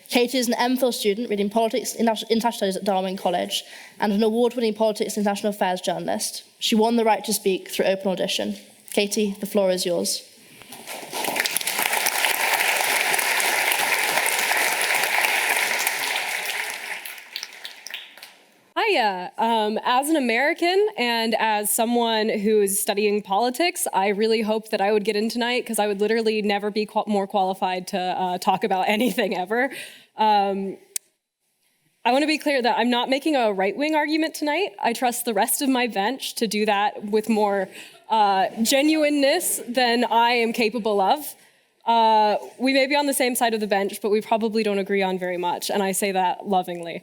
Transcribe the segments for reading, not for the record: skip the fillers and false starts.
Katie is an MPhil student reading Politics and International Studies at Darwin College and an award-winning Politics and International Affairs journalist. She won the right to speak through open audition. Katie, the floor is yours. Hiya. As an American and as someone who's studying politics, I really hoped that I would get in tonight because I would literally never be more qualified to talk about anything ever. I want to be clear that I'm not making a right-wing argument tonight. I trust the rest of my bench to do that with more genuineness than I am capable of. We may be on the same side of the bench, but we probably don't agree on very much, and I say that lovingly.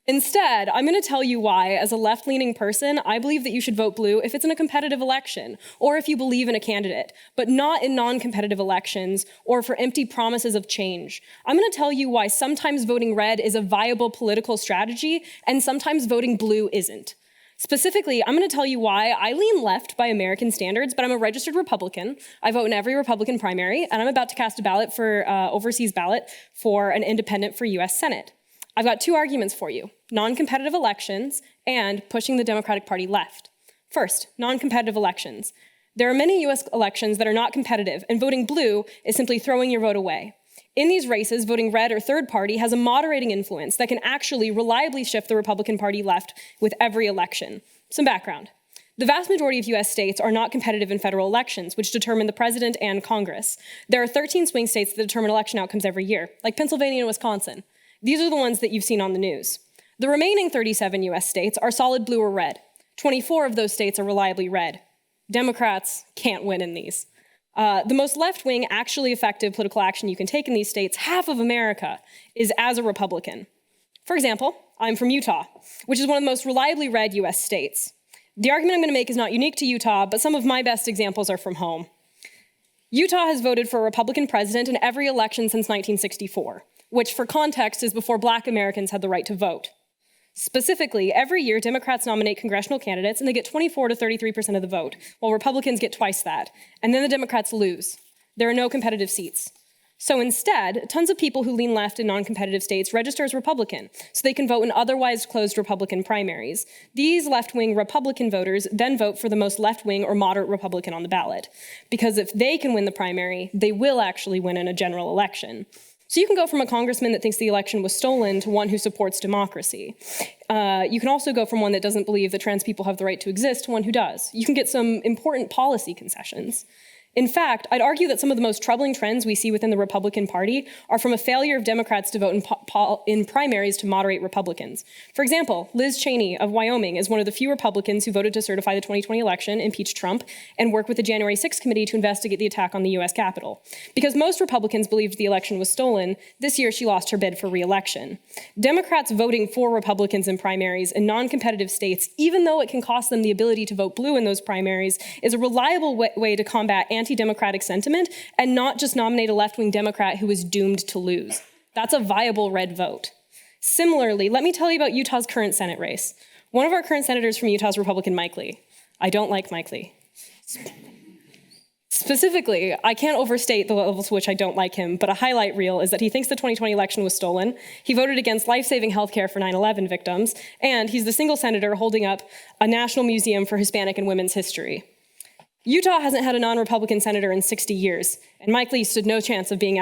Instead, I'm going to tell you why, as a left-leaning person, I believe that you should vote blue if it's in a competitive election, or if you believe in a candidate, but not in non-competitive elections or for empty promises of change. I'm going to tell you why sometimes voting red is a viable political strategy, and sometimes voting blue isn't. Specifically, I'm going to tell you why I lean left by American standards, but I'm a registered Republican. I vote in every Republican primary, and I'm about to cast a ballot for overseas ballot for an independent for US Senate. I've got two arguments for you: non-competitive elections and pushing the Democratic Party left. First, non-competitive elections. There are many US elections that are not competitive, and voting blue is simply throwing your vote away. In these races, voting red or third party has a moderating influence that can actually reliably shift the Republican Party left with every election. Some background. The vast majority of US states are not competitive in federal elections, which determine the president and Congress. There are 13 swing states that determine election outcomes every year, like Pennsylvania and Wisconsin. These are the ones that you've seen on the news. The remaining 37 US states are solid blue or red. 24 of those states are reliably red. Democrats can't win in these. The most left-wing, actually effective political action you can take in these states, half of America, is as a Republican. For example, I'm from Utah, which is one of the most reliably red US states. The argument I'm going to make is not unique to Utah, but some of my best examples are from home. Utah has voted for a Republican president in every election since 1964. Which, for context, is before Black Americans had the right to vote. Specifically, every year, Democrats nominate congressional candidates, and they get 24 to 33% of the vote, while Republicans get twice that. And then the Democrats lose. There are no competitive seats. So instead, tons of people who lean left in non-competitive states register as Republican, so they can vote in otherwise closed Republican primaries. These left-wing Republican voters then vote for the most left-wing or moderate Republican on the ballot, because if they can win the primary, they will actually win in a general election. So you can go from a congressman that thinks the election was stolen to one who supports democracy. You can also go from one that doesn't believe that trans people have the right to exist to one who does. You can get some important policy concessions. In fact, I'd argue that some of the most troubling trends we see within the Republican Party are from a failure of Democrats to vote in primaries to moderate Republicans. For example, Liz Cheney of Wyoming is one of the few Republicans who voted to certify the 2020 election, impeach Trump, and work with the January 6th committee to investigate the attack on the US Capitol. Because most Republicans believed the election was stolen, this year she lost her bid for re-election. Democrats voting for Republicans in primaries in non-competitive states, even though it can cost them the ability to vote blue in those primaries, is a reliable way to combat anti-democratic sentiment and not just nominate a left-wing Democrat who is doomed to lose. That's a viable red vote. Similarly, let me tell you about Utah's current Senate race. One of our current senators from Utah is Republican Mike Lee. I don't like Mike Lee. Specifically, I can't overstate the levels to which I don't like him, but a highlight reel is that he thinks the 2020 election was stolen, he voted against life-saving healthcare for 9/11 victims, and he's the single senator holding up a national museum for Hispanic and women's history. Utah hasn't had a non-Republican senator in 60 years, and Mike Lee stood no chance of being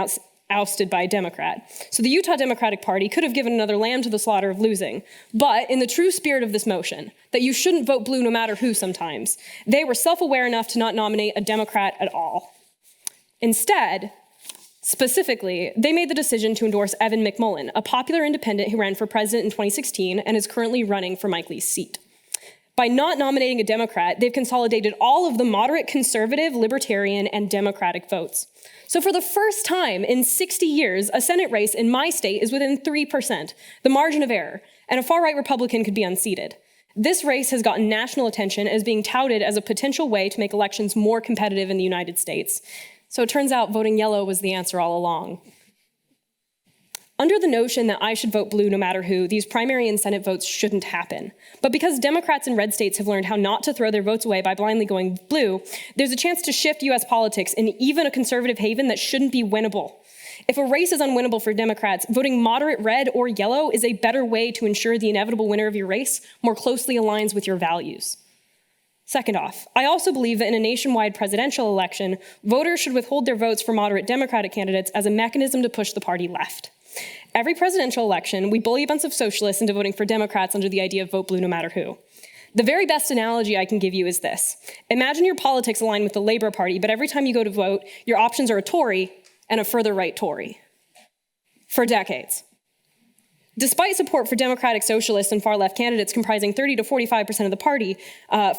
ousted by a Democrat. So the Utah Democratic Party could have given another lamb to the slaughter of losing. But in the true spirit of this motion, that you shouldn't vote blue no matter who sometimes, they were self-aware enough to not nominate a Democrat at all. Instead, specifically, they made the decision to endorse Evan McMullin, a popular independent who ran for president in 2016 and is currently running for Mike Lee's seat. By not nominating a Democrat, they've consolidated all of the moderate, conservative, libertarian, and Democratic votes. So for the first time in 60 years, a Senate race in my state is within 3%, the margin of error, and a far-right Republican could be unseated. This race has gotten national attention as being touted as a potential way to make elections more competitive in the United States. So it turns out voting yellow was the answer all along. Under the notion that I should vote blue no matter who, these primary and Senate votes shouldn't happen. But because Democrats in red states have learned how not to throw their votes away by blindly going blue, there's a chance to shift US politics in even a conservative haven that shouldn't be winnable. If a race is unwinnable for Democrats, voting moderate red or yellow is a better way to ensure the inevitable winner of your race more closely aligns with your values. Second off, I also believe that in a nationwide presidential election, voters should withhold their votes for moderate Democratic candidates as a mechanism to push the party left. Every presidential election, we bully a bunch of socialists into voting for Democrats under the idea of vote blue no matter who. The very best analogy I can give you is this. Imagine your politics align with the Labour Party, but every time you go to vote, your options are a Tory and a further right Tory. For decades. Despite support for democratic socialists and far-left candidates comprising 30 to 45% of the party,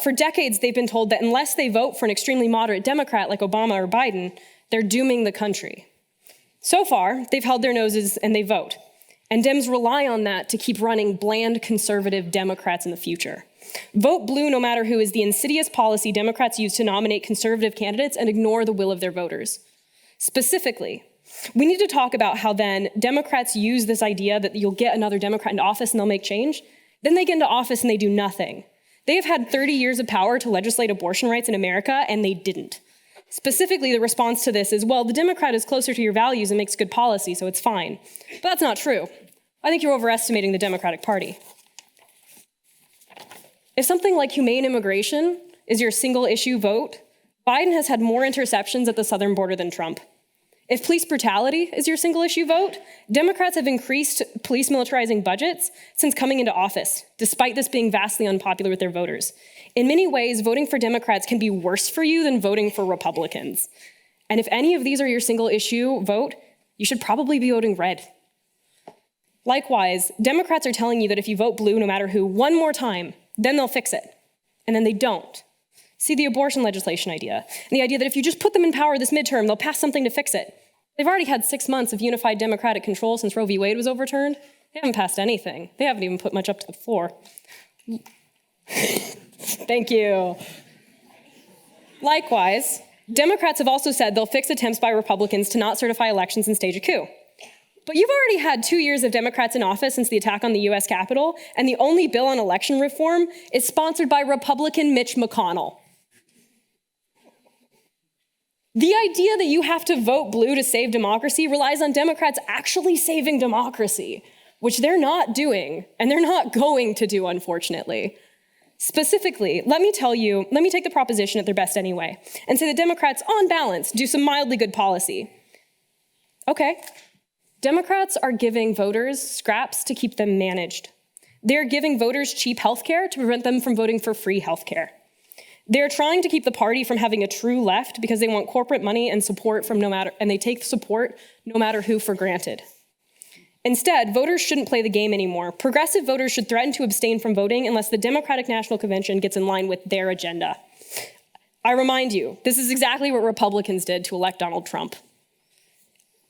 for decades they've been told that unless they vote for an extremely moderate Democrat like Obama or Biden, they're dooming the country. So far, they've held their noses and they vote. And Dems rely on that to keep running bland conservative Democrats in the future. Vote blue no matter who is the insidious policy Democrats use to nominate conservative candidates and ignore the will of their voters. Specifically, we need to talk about how then Democrats use this idea that you'll get another Democrat into office and they'll make change. Then they get into office and they do nothing. They have had 30 years of power to legislate abortion rights in America and they didn't. Specifically, the response to this is, well, the Democrat is closer to your values and makes good policy, so it's fine. But that's not true. I think you're overestimating the Democratic Party. If something like humane immigration is your single issue vote, Biden has had more interceptions at the southern border than Trump. If police brutality is your single issue vote, Democrats have increased police militarizing budgets since coming into office, despite this being vastly unpopular with their voters. In many ways, voting for Democrats can be worse for you than voting for Republicans. And if any of these are your single issue vote, you should probably be voting red. Likewise, Democrats are telling you that if you vote blue no matter who one more time, then they'll fix it. And then they don't. See the abortion legislation idea, and the idea that if you just put them in power this midterm, they'll pass something to fix it. They've already had 6 months of unified Democratic control since Roe v. Wade was overturned. They haven't passed anything. They haven't even put much up to the floor. Thank you. Likewise, Democrats have also said they'll fix attempts by Republicans to not certify elections and stage a coup. But you've already had 2 years of Democrats in office since the attack on the US Capitol, and the only bill on election reform is sponsored by Republican Mitch McConnell. The idea that you have to vote blue to save democracy relies on Democrats actually saving democracy, which they're not doing, and they're not going to do, unfortunately. Specifically, let me take the proposition at their best anyway, and say that Democrats, on balance, do some mildly good policy. Okay. Democrats are giving voters scraps to keep them managed. They're giving voters cheap healthcare to prevent them from voting for free healthcare. They're trying to keep the party from having a true left because they want corporate money and support and they take support no matter who for granted. Instead, voters shouldn't play the game anymore. Progressive voters should threaten to abstain from voting unless the Democratic National Convention gets in line with their agenda. I remind you, this is exactly what Republicans did to elect Donald Trump.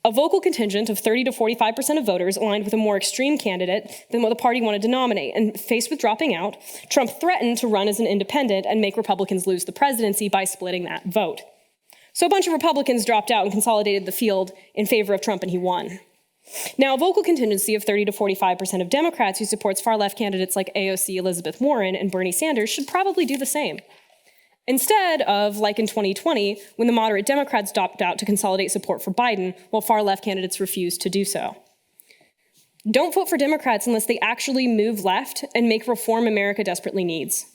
A vocal contingent of 30 to 45% of voters aligned with a more extreme candidate than what the party wanted to nominate, and faced with dropping out, Trump threatened to run as an independent and make Republicans lose the presidency by splitting that vote. So a bunch of Republicans dropped out and consolidated the field in favor of Trump, and he won. Now, a vocal contingency of 30 to 45% of Democrats who supports far-left candidates like AOC Elizabeth Warren and Bernie Sanders should probably do the same. Instead of, like in 2020, when the moderate Democrats dropped out to consolidate support for Biden, while far-left candidates refused to do so. Don't vote for Democrats unless they actually move left and make reform America desperately needs.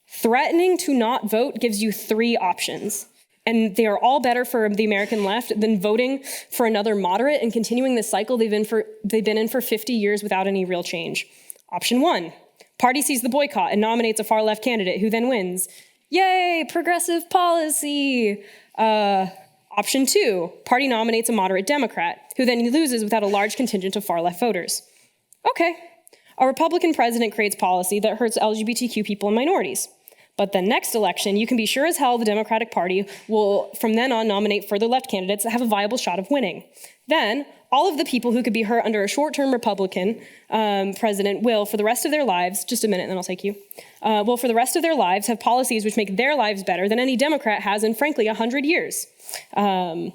Threatening to not vote gives you 3 options, and they are all better for the American left than voting for another moderate and continuing the cycle they've been in for 50 years without any real change. Option 1, party sees the boycott and nominates a far-left candidate who then wins. Yay, progressive policy. Option 2, party nominates a moderate Democrat, who then loses without a large contingent of far-left voters. Okay, a Republican president creates policy that hurts LGBTQ people and minorities. But the next election, you can be sure as hell the Democratic Party will, from then on, nominate further left candidates that have a viable shot of winning. Then, all of the people who could be hurt under a short-term Republican president will, for the rest of their lives, just a minute and then I'll take you, will for the rest of their lives have policies which make their lives better than any Democrat has in, frankly, 100 years. The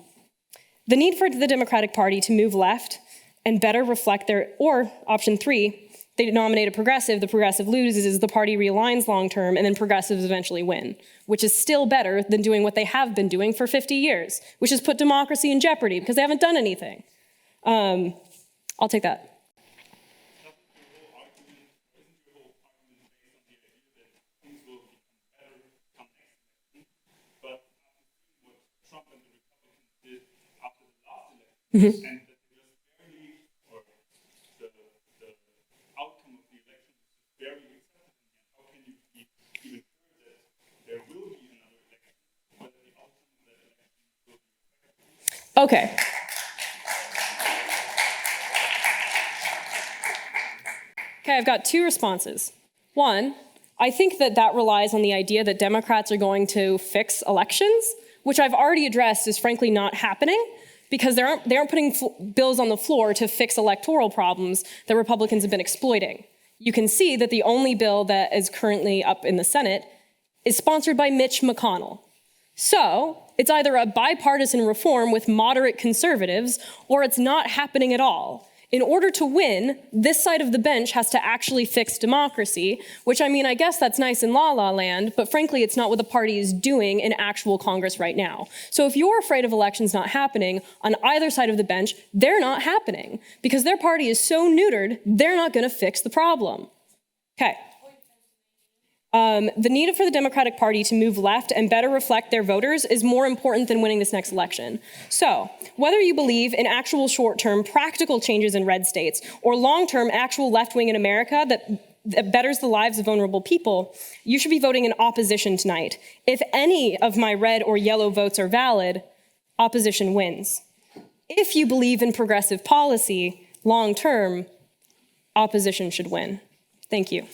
need for the Democratic Party to move left and better reflect or option 3, they nominate a progressive, the progressive loses, the party realigns long-term, and then progressives eventually win, which is still better than doing what they have been doing for 50 years, which is put democracy in jeopardy because they haven't done anything. I'll take that. And that they just barely, or the outcome of the election is barely accepted. How can you be even sure that there will be another election, but the outcome of that election will be affected? Okay. Okay, I've got two responses. One, I think that that relies on the idea that Democrats are going to fix elections, which I've already addressed is frankly not happening, because they aren't putting bills on the floor to fix electoral problems that Republicans have been exploiting. You can see that the only bill that is currently up in the Senate is sponsored by Mitch McConnell. So it's either a bipartisan reform with moderate conservatives, or it's not happening at all. In order to win, this side of the bench has to actually fix democracy, which, I mean, I guess that's nice in la-la land, but frankly, it's not what the party is doing in actual Congress right now. So if you're afraid of elections not happening on either side of the bench, they're not happening because their party is so neutered, they're not going to fix the problem. Okay. The need for the Democratic Party to move left and better reflect their voters is more important than winning this next election. So, whether you believe in actual short-term practical changes in red states or long-term actual left-wing in America that betters the lives of vulnerable people, you should be voting in opposition tonight. If any of my red or yellow votes are valid, opposition wins. If you believe in progressive policy, long-term, opposition should win. Thank you.